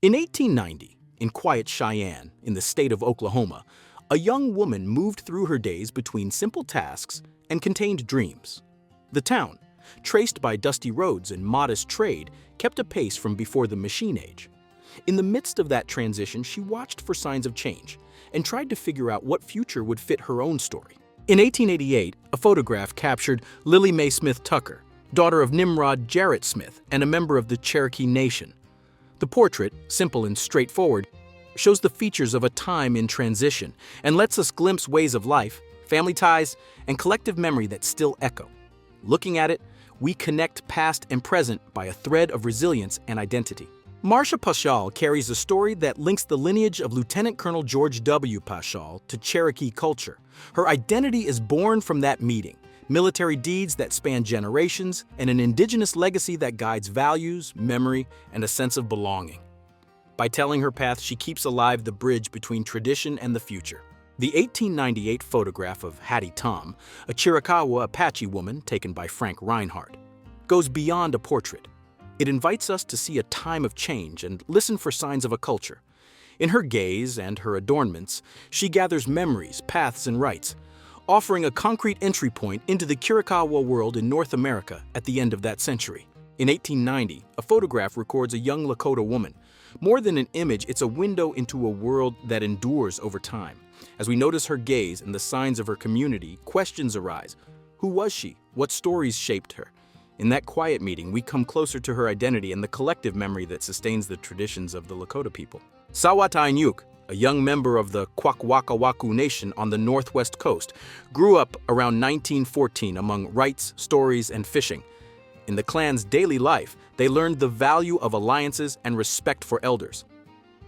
In 1890, in quiet Cheyenne, in the state of Oklahoma, a young woman moved through her days between simple tasks and contained dreams. The town, traced by dusty roads and modest trade, kept a pace from before the machine age. In the midst of that transition, she watched for signs of change and tried to figure out what future would fit her own story. In 1888, a photograph captured Lily Mae Smith Tucker, daughter of Nimrod Jarrett Smith and a member of the Cherokee Nation. The portrait, simple and straightforward, shows the features of a time in transition and lets us glimpse ways of life, family ties, and collective memory that still echo. Looking at it, we connect past and present by a thread of resilience and identity. Marcia Paschal carries a story that links the lineage of Lieutenant Colonel George W. Paschal to Cherokee culture. Her identity is born from that meeting, military deeds that span generations, and an indigenous legacy that guides values, memory, and a sense of belonging. By telling her path, she keeps alive the bridge between tradition and the future. The 1898 photograph of Hattie Tom, a Chiricahua Apache woman taken by Frank Reinhardt, goes beyond a portrait. It invites us to see a time of change and listen for signs of a culture. In her gaze and her adornments, she gathers memories, paths, and rites, offering a concrete entry point into the Chiricahua world in North America at the end of that century. In 1890, a photograph records a young Lakota woman. More than an image, it's a window into a world that endures over time. As we notice her gaze and the signs of her community, questions arise. Who was she? What stories shaped her? In that quiet meeting, we come closer to her identity and the collective memory that sustains the traditions of the Lakota people. Sawatainyuk, a young member of the Kwakwakawaku Nation on the northwest coast, grew up around 1914 among rites, stories, and fishing. In the clan's daily life, they learned the value of alliances and respect for elders.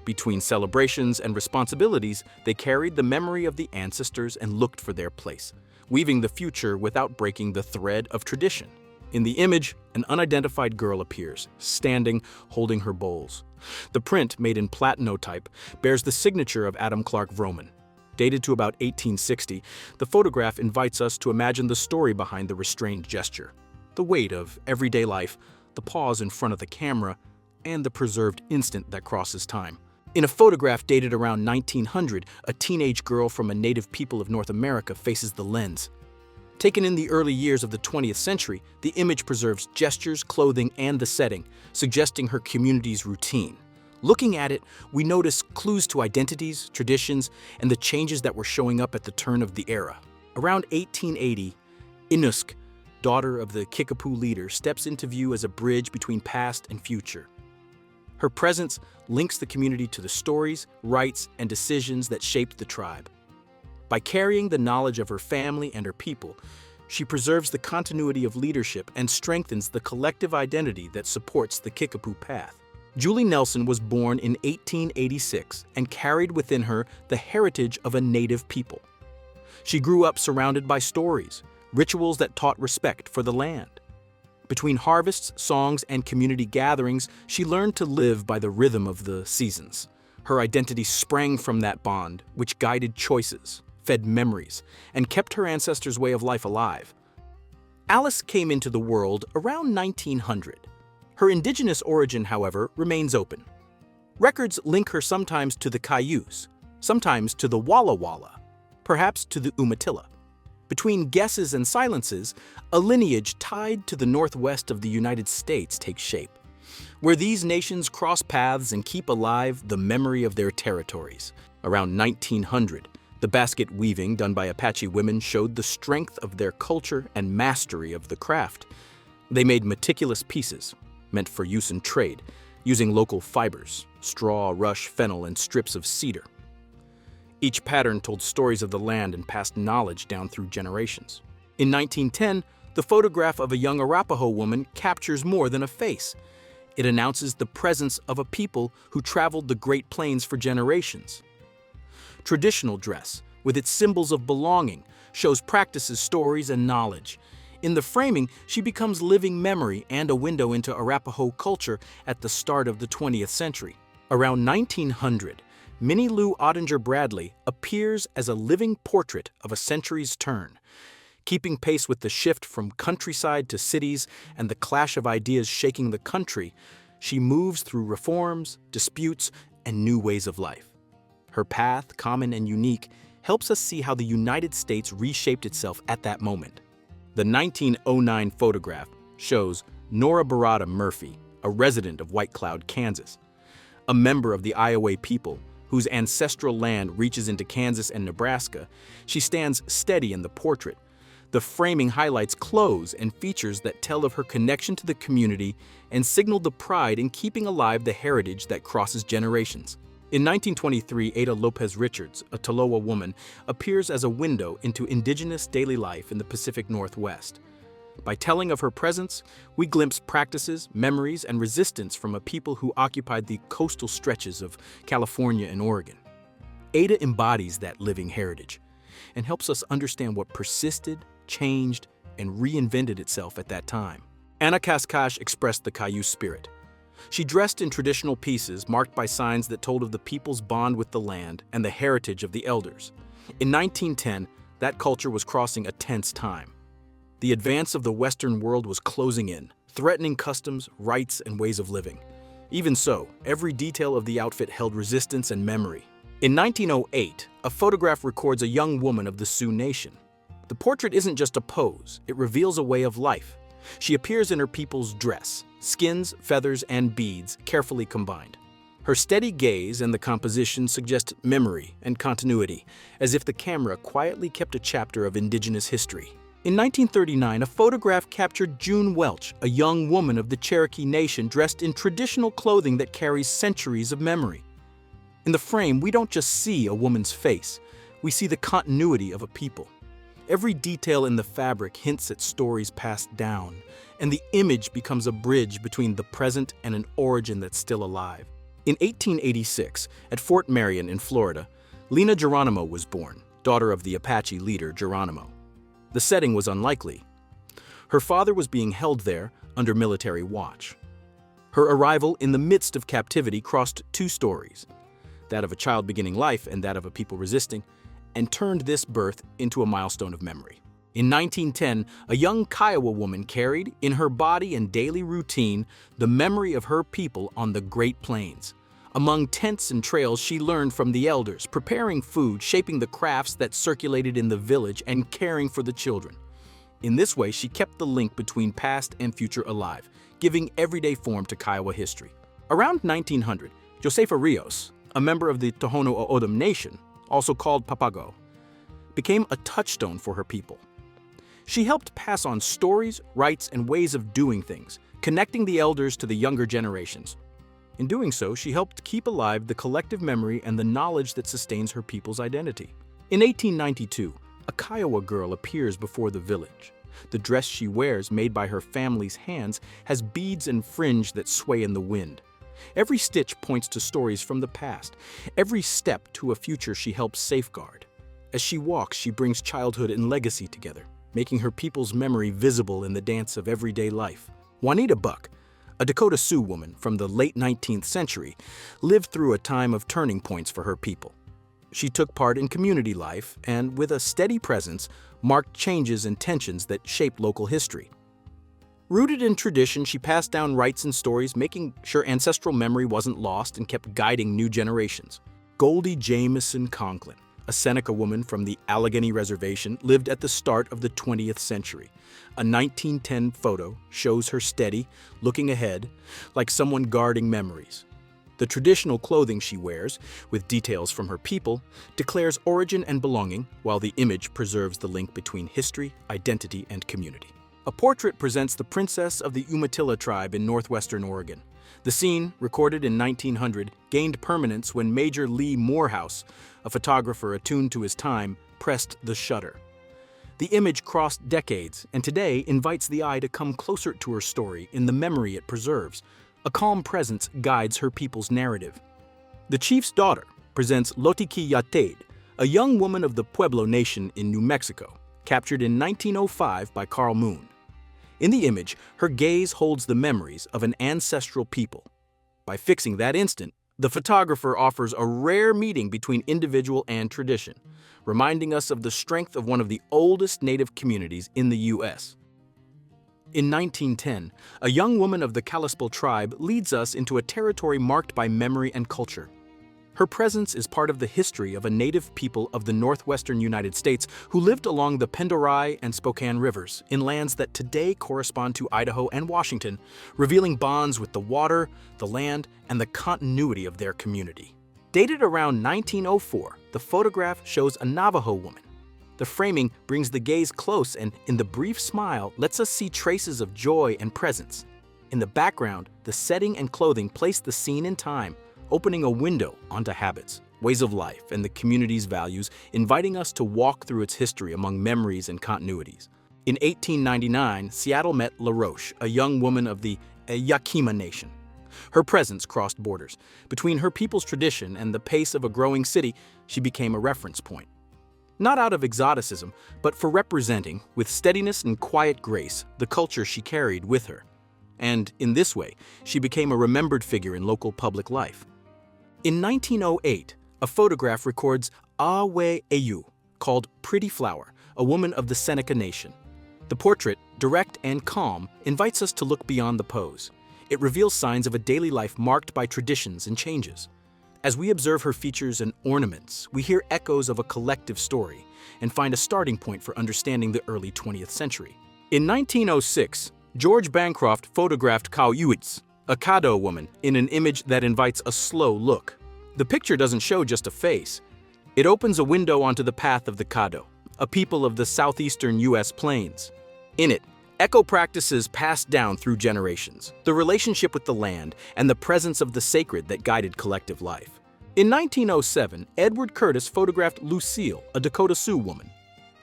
Between celebrations and responsibilities, they carried the memory of the ancestors and looked for their place, weaving the future without breaking the thread of tradition. In the image, an unidentified girl appears, standing, holding her bowls. The print, made in platinotype, bears the signature of Adam Clark Vroman. Dated to about 1860, the photograph invites us to imagine the story behind the restrained gesture. The weight of everyday life, the pause in front of the camera, and the preserved instant that crosses time. In a photograph dated around 1900, a teenage girl from a native people of North America faces the lens. Taken in the early years of the 20th century, the image preserves gestures, clothing, and the setting, suggesting her community's routine. Looking at it, we notice clues to identities, traditions, and the changes that were showing up at the turn of the era. Around 1880, Inusk, daughter of the Kickapoo leader, steps into view as a bridge between past and future. Her presence links the community to the stories, rites, and decisions that shaped the tribe. By carrying the knowledge of her family and her people, she preserves the continuity of leadership and strengthens the collective identity that supports the Kickapoo path. Julie Nelson was born in 1886 and carried within her the heritage of a native people. She grew up surrounded by stories, rituals that taught respect for the land. Between harvests, songs, and community gatherings, she learned to live by the rhythm of the seasons. Her identity sprang from that bond, which guided choices, fed memories, and kept her ancestors' way of life alive. Alice came into the world around 1900. Her indigenous origin, however, remains open. Records link her sometimes to the Cayuse, sometimes to the Walla Walla, perhaps to the Umatilla. Between guesses and silences, a lineage tied to the northwest of the United States takes shape, where these nations cross paths and keep alive the memory of their territories. Around 1900, the basket weaving done by Apache women showed the strength of their culture and mastery of the craft. They made meticulous pieces, meant for use in trade, using local fibers, straw, rush, fennel, and strips of cedar. Each pattern told stories of the land and passed knowledge down through generations. In 1910, the photograph of a young Arapaho woman captures more than a face. It announces the presence of a people who traveled the Great Plains for generations. Traditional dress, with its symbols of belonging, shows practices, stories, and knowledge. In the framing, she becomes living memory and a window into Arapaho culture at the start of the 20th century. Around 1900, Minnie Lou Ottinger Bradley appears as a living portrait of a century's turn, keeping pace with the shift from countryside to cities and the clash of ideas shaking the country. She moves through reforms, disputes, and new ways of life. Her path, common and unique, helps us see how the United States reshaped itself at that moment. The 1909 photograph shows Nora Barada Murphy, a resident of White Cloud, Kansas, a member of the Iowa people whose ancestral land reaches into Kansas and Nebraska. She stands steady in the portrait. The framing highlights clothes and features that tell of her connection to the community and signal the pride in keeping alive the heritage that crosses generations. In 1923, Ada Lopez Richards, a Tolowa woman, appears as a window into indigenous daily life in the Pacific Northwest. By telling of her presence, we glimpse practices, memories, and resistance from a people who occupied the coastal stretches of California and Oregon. Ada embodies that living heritage and helps us understand what persisted, changed, and reinvented itself at that time. Anna Kaskash expressed the Cayuse spirit. She dressed in traditional pieces marked by signs that told of the people's bond with the land and the heritage of the elders. In 1910, that culture was crossing a tense time. The advance of the Western world was closing in, threatening customs, rights, and ways of living. Even so, every detail of the outfit held resistance and memory. In 1908, a photograph records a young woman of the Sioux Nation. The portrait isn't just a pose, it reveals a way of life. She appears in her people's dress, skins, feathers, and beads carefully combined. Her steady gaze and the composition suggest memory and continuity, as if the camera quietly kept a chapter of Indigenous history. In 1939, a photograph captured June Welch, a young woman of the Cherokee Nation dressed in traditional clothing that carries centuries of memory. In the frame, we don't just see a woman's face, we see the continuity of a people. Every detail in the fabric hints at stories passed down, and the image becomes a bridge between the present and an origin that's still alive. In 1886, at Fort Marion in Florida, Lena Geronimo was born, daughter of the Apache leader Geronimo. The setting was unlikely. Her father was being held there under military watch. Her arrival in the midst of captivity crossed two stories, that of a child beginning life and that of a people resisting, and turned this birth into a milestone of memory. In 1910, a young Kiowa woman carried, in her body and daily routine, the memory of her people on the Great Plains. Among tents and trails, she learned from the elders, preparing food, shaping the crafts that circulated in the village, and caring for the children. In this way, she kept the link between past and future alive, giving everyday form to Kiowa history. Around 1900, Josefa Rios, a member of the Tohono O'odham Nation, also called Papago, became a touchstone for her people. She helped pass on stories, rites, and ways of doing things, connecting the elders to the younger generations. In doing so, she helped keep alive the collective memory and the knowledge that sustains her people's identity. In 1892, a Kiowa girl appears before the village. The dress she wears, made by her family's hands, has beads and fringe that sway in the wind. Every stitch points to stories from the past, every step to a future she helps safeguard. As she walks, she brings childhood and legacy together, making her people's memory visible in the dance of everyday life. Juanita Buck, a Dakota Sioux woman from the late 19th century, lived through a time of turning points for her people. She took part in community life and, with a steady presence, marked changes and tensions that shaped local history. Rooted in tradition, she passed down rites and stories, making sure ancestral memory wasn't lost and kept guiding new generations. Goldie Jamison Conklin, a Seneca woman from the Allegheny Reservation, lived at the start of the 20th century. A 1910 photo shows her steady, looking ahead, like someone guarding memories. The traditional clothing she wears, with details from her people, declares origin and belonging, while the image preserves the link between history, identity, and community. A portrait presents the princess of the Umatilla tribe in northwestern Oregon. The scene, recorded in 1900, gained permanence when Major Lee Morehouse, a photographer attuned to his time, pressed the shutter. The image crossed decades and today invites the eye to come closer to her story in the memory it preserves. A calm presence guides her people's narrative. The chief's daughter presents Lotiki Yateid, a young woman of the Pueblo Nation in New Mexico, captured in 1905 by Carl Moon. In the image, her gaze holds the memories of an ancestral people. By fixing that instant, the photographer offers a rare meeting between individual and tradition, reminding us of the strength of one of the oldest Native communities in the U.S. In 1910, a young woman of the Kalispel tribe leads us into a territory marked by memory and culture. Her presence is part of the history of a native people of the northwestern United States who lived along the Pendorai and Spokane rivers in lands that today correspond to Idaho and Washington, revealing bonds with the water, the land, and the continuity of their community. Dated around 1904, the photograph shows a Navajo woman. The framing brings the gaze close and, in the brief smile, lets us see traces of joy and presence. In the background, the setting and clothing place the scene in time, opening a window onto habits, ways of life, and the community's values, inviting us to walk through its history among memories and continuities. In 1899, Seattle met LaRoche, a young woman of the Yakima Nation. Her presence crossed borders. Between her people's tradition and the pace of a growing city, she became a reference point. Not out of exoticism, but for representing, with steadiness and quiet grace, the culture she carried with her. And in this way, she became a remembered figure in local public life. In 1908, a photograph records Awe Eyu, called Pretty Flower, a woman of the Seneca Nation. The portrait, direct and calm, invites us to look beyond the pose. It reveals signs of a daily life marked by traditions and changes. As we observe her features and ornaments, we hear echoes of a collective story and find a starting point for understanding the early 20th century. In 1906, George Bancroft photographed Kauyuits, a Caddo woman, in an image that invites a slow look. The picture doesn't show just a face. It opens a window onto the path of the Caddo, a people of the southeastern U.S. plains. In it, echo practices passed down through generations, the relationship with the land, and the presence of the sacred that guided collective life. In 1907, Edward Curtis photographed Lucille, a Dakota Sioux woman.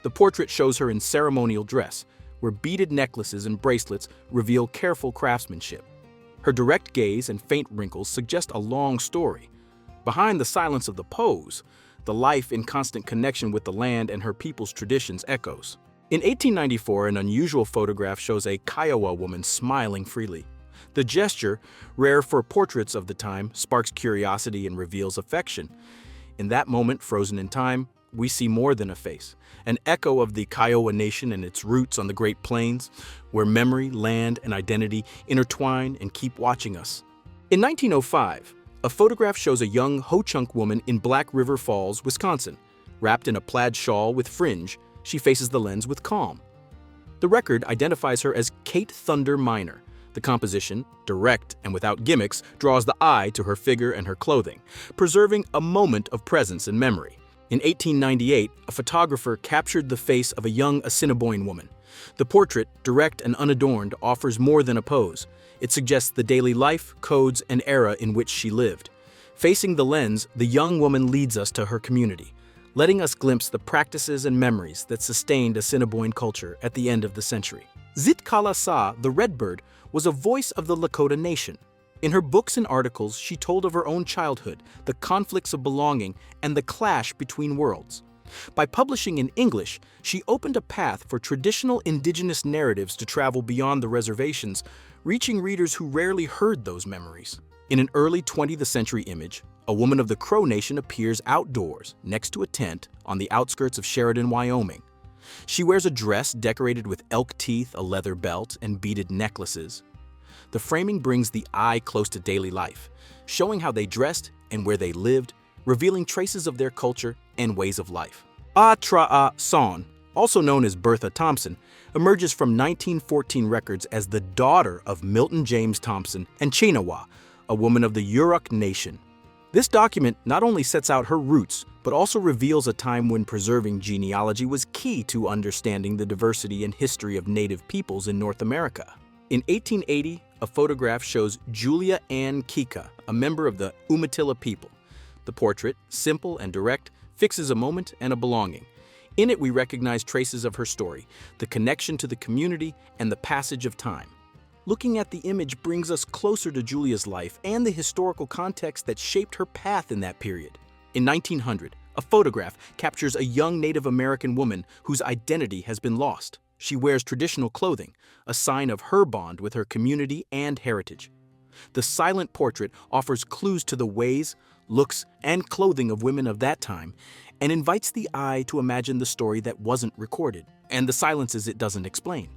The portrait shows her in ceremonial dress, where beaded necklaces and bracelets reveal careful craftsmanship. Her direct gaze and faint wrinkles suggest a long story. Behind the silence of the pose, the life in constant connection with the land and her people's traditions echoes. In 1894, an unusual photograph shows a Kiowa woman smiling freely. The gesture, rare for portraits of the time, sparks curiosity and reveals affection. In that moment, frozen in time, we see more than a face, an echo of the Kiowa Nation and its roots on the Great Plains, where memory, land, and identity intertwine and keep watching us. In 1905, a photograph shows a young Ho-Chunk woman in Black River Falls, Wisconsin. Wrapped in a plaid shawl with fringe, she faces the lens with calm. The record identifies her as Kate Thunder Minor. The composition, direct and without gimmicks, draws the eye to her figure and her clothing, preserving a moment of presence and memory. In 1898, a photographer captured the face of a young Assiniboine woman. The portrait, direct and unadorned, offers more than a pose. It suggests the daily life, codes, and era in which she lived. Facing the lens, the young woman leads us to her community, letting us glimpse the practices and memories that sustained Assiniboine culture at the end of the century. Zitkala Sa, the Redbird, was a voice of the Lakota Nation. In her books and articles, she told of her own childhood, the conflicts of belonging, and the clash between worlds. By publishing in English, she opened a path for traditional Indigenous narratives to travel beyond the reservations, reaching readers who rarely heard those memories. In an early 20th century image, a woman of the Crow Nation appears outdoors, next to a tent, on the outskirts of Sheridan, Wyoming. She wears a dress decorated with elk teeth, a leather belt, and beaded necklaces. The framing brings the eye close to daily life, showing how they dressed and where they lived, revealing traces of their culture and ways of life. Tra'a Son, also known as Bertha Thompson, emerges from 1914 records as the daughter of Milton James Thompson and Chinawa, a woman of the Yurok Nation. This document not only sets out her roots, but also reveals a time when preserving genealogy was key to understanding the diversity and history of Native peoples in North America. In 1880, a photograph shows Julia Ann Kika, a member of the Umatilla people. The portrait, simple and direct, fixes a moment and a belonging. In it, we recognize traces of her story, the connection to the community, and the passage of time. Looking at the image brings us closer to Julia's life and the historical context that shaped her path in that period. In 1900, a photograph captures a young Native American woman whose identity has been lost. She wears traditional clothing, a sign of her bond with her community and heritage. The silent portrait offers clues to the ways, looks, and clothing of women of that time, and invites the eye to imagine the story that wasn't recorded, and the silences it doesn't explain.